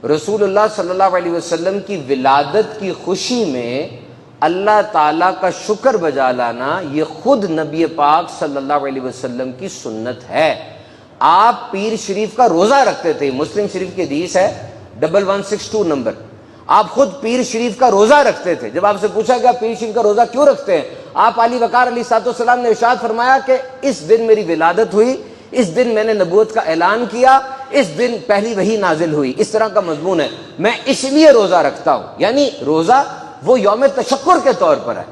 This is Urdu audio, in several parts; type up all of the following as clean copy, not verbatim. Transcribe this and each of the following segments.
رسول اللہ صلی اللہ علیہ وسلم کی ولادت کی خوشی میں اللہ تعالیٰ کا شکر بجا لانا یہ خود نبی پاک صلی اللہ علیہ وسلم کی سنت ہے۔ آپ پیر شریف کا روزہ رکھتے تھے، مسلم شریف کی حدیث ہے 1162 نمبر، آپ خود پیر شریف کا روزہ رکھتے تھے۔ جب آپ سے پوچھا گیا پیر شریف کا روزہ کیوں رکھتے ہیں، آپ علی وقار علیہ السلام نے ارشاد فرمایا کہ اس دن میری ولادت ہوئی، اس دن میں نے نبوت کا اعلان کیا، اس دن پہلی وحی نازل ہوئی، اس طرح کا مضمون ہے، میں اس لیے روزہ رکھتا ہوں۔ یعنی روزہ وہ یوم تشکر کے طور پر ہے،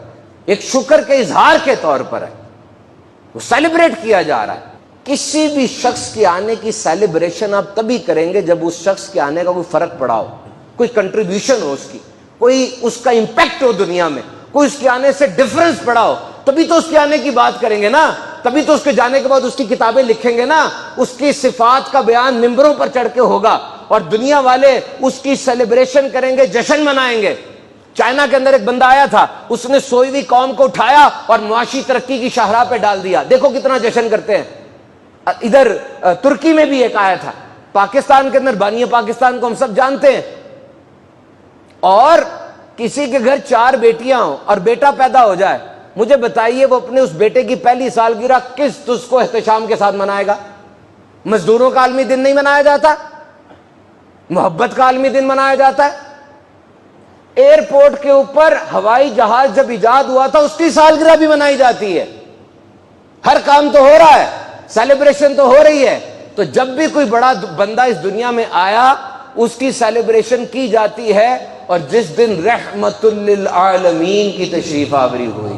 ایک شکر کے اظہار کے طور پر ہے، وہ سیلیبریٹ کیا جا رہا ہے۔ کسی بھی شخص کے آنے کی سیلیبریشن آپ تبھی کریں گے جب اس شخص کے آنے کا کوئی فرق پڑا ہو، کوئی کنٹریبیوشن ہو اس کی، کوئی اس کا امپیکٹ ہو دنیا میں، کوئی اس کے آنے سے ڈفرنس پڑا ہو، تبھی تو اس کے آنے کی بات کریں گے نا، تبھی تو اس کے جانے کے بعد اس کی کتابیں لکھیں گے نا، اس کی صفات کا بیان ممبروں پر چڑھ کے ہوگا اور دنیا والے اس کی سیلیبریشن کریں گے، جشن منائیں گے۔ چائنا کے اندر ایک بندہ آیا تھا، اس نے سوئی ہوئی قوم کو اٹھایا اور معاشی ترقی کی شاہراہ پہ ڈال دیا، دیکھو کتنا جشن کرتے ہیں۔ ادھر ترکی میں بھی ایک آیا تھا، پاکستان کے اندر بانی پاکستان کو ہم سب جانتے ہیں، اور کسی کے گھر 4 بیٹیاں ہوں اور بیٹا پیدا ہو جائے، مجھے بتائیے وہ اپنے اس بیٹے کی پہلی سالگرہ کس اس کو احتشام کے ساتھ منائے گا؟ مزدوروں کا عالمی دن نہیں منایا جاتا، محبت کا عالمی دن منایا جاتا ہے۔ ایئرپورٹ کے اوپر ہوائی جہاز جب ایجاد ہوا تھا اس کی سالگرہ بھی منائی جاتی ہے۔ ہر کام تو ہو رہا ہے، سیلیبریشن تو ہو رہی ہے، تو جب بھی کوئی بڑا بندہ اس دنیا میں آیا اس کی سیلیبریشن کی جاتی ہے، اور جس دن رحمت للعالمین کی تشریف آوری ہوئی،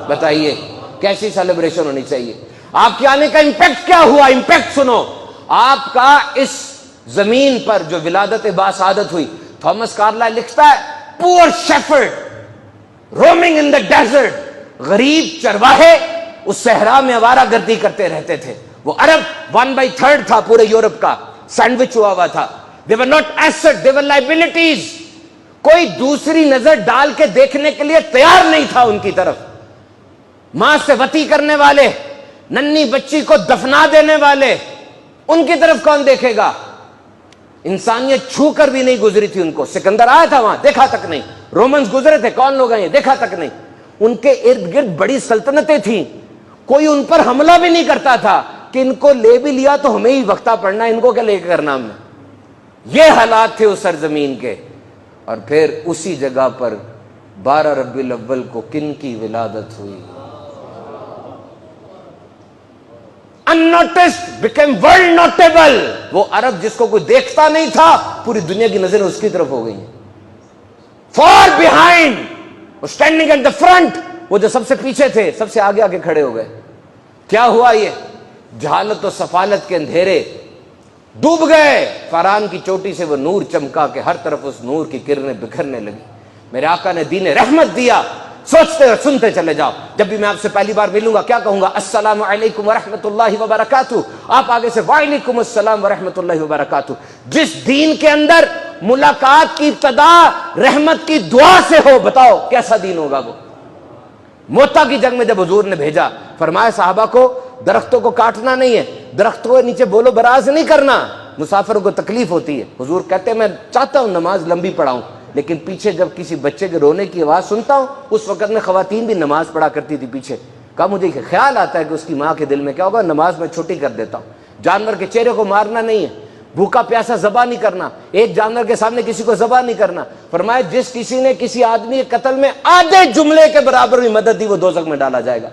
بتائیے کیسی سیلیبریشن ہونی چاہیے؟ آپ کے آنے کا امپیکٹ کیا ہوا؟ امپیکٹ سنو، آپ کا اس زمین پر جو ولادت باسعادت ہوئی۔ تھامس کارلائل لکھتا ہے poor shepherd roaming in the desert, غریب چرواہے اس صحرا میں آوارہ گردی کرتے رہتے تھے۔ وہ عرب 1/3 تھا پورے یورپ کا، سینڈوچ ہوا تھا۔ they were not asset, they were liabilities۔ کوئی دوسری نظر ڈال کے دیکھنے کے لیے تیار نہیں تھا ان کی طرف۔ ماں سے وطی کرنے والے، ننھی بچی کو دفنا دینے والے، ان کی طرف کون دیکھے گا؟ انسانیت چھو کر بھی نہیں گزری تھی ان کو۔ سکندر آیا تھا وہاں، دیکھا تک نہیں۔ رومنز گزرے تھے، کون لوگ ہیں دیکھا تک نہیں۔ ان کے ارد گرد بڑی سلطنتیں تھیں، کوئی ان پر حملہ بھی نہیں کرتا تھا کہ ان کو لے بھی لیا تو ہمیں ہی وقتہ پڑنا، ان کو کیا لے کے کرنا ہم نے۔ یہ حالات تھے اس سرزمین کے۔ اور پھر اسی جگہ پر 12 ربیع الاول کو کن کی ولادت ہوئی؟ unnoticed became world notable۔ وہ عرب جس کو کوئی دیکھتا نہیں تھا، پوری دنیا کی نظریں اس کی طرف ہو گئی ہیں۔ far behind، وہ standing at the front، وہ جو سب سے پیچھے تھے سب سے آگے آگے کھڑے ہو گئے۔ کیا ہوا؟ یہ جہالت و سفالت کے اندھیرے ڈوب گئے، فاران کی چوٹی سے وہ نور چمکا کہ ہر طرف اس نور کی کرنیں بکھرنے لگی۔ میرے آقا نے دین رحمت دیا، سوچتے اور سنتے چلے جاؤ۔ جب بھی میں آپ سے پہلی بار ملوں گا کیا کہوں گا؟ السلام علیکم ورحمۃ اللہ وبرکاتہ۔ آپ آگے سے وعلیکم السلام ورحمۃ اللہ وبرکاتہ۔ جس دین کے اندر ملاقات کی ابتدا رحمت کی دعا سے ہو، بتاؤ کیسا دین ہوگا وہ؟ موتا کی جنگ میں جب حضور نے بھیجا، فرمایا صحابہ کو درختوں کو کاٹنا نہیں ہے، درختوں کے نیچے بولو براز نہیں کرنا، مسافروں کو تکلیف ہوتی ہے۔ حضور کہتے ہیں میں چاہتا ہوں نماز لمبی پڑھاؤں، لیکن پیچھے جب کسی بچے کے رونے کی آواز سنتا ہوں، اس وقت میں خواتین بھی نماز پڑھا کرتی تھی پیچھے، کہا مجھے خیال آتا ہے کہ اس کی ماں کے دل میں کیا ہوگا، نماز میں چھوٹی کر دیتا ہوں۔ جانور کے چہرے کو مارنا نہیں ہے، بھوکا پیاسا ذبح نہیں کرنا، ایک جانور کے سامنے کسی کو ذبح نہیں کرنا۔ فرمایا جس کسی نے کسی آدمی کے قتل میں آدھے جملے کے برابر بھی مدد دی وہ دوزخ میں ڈالا جائے گا۔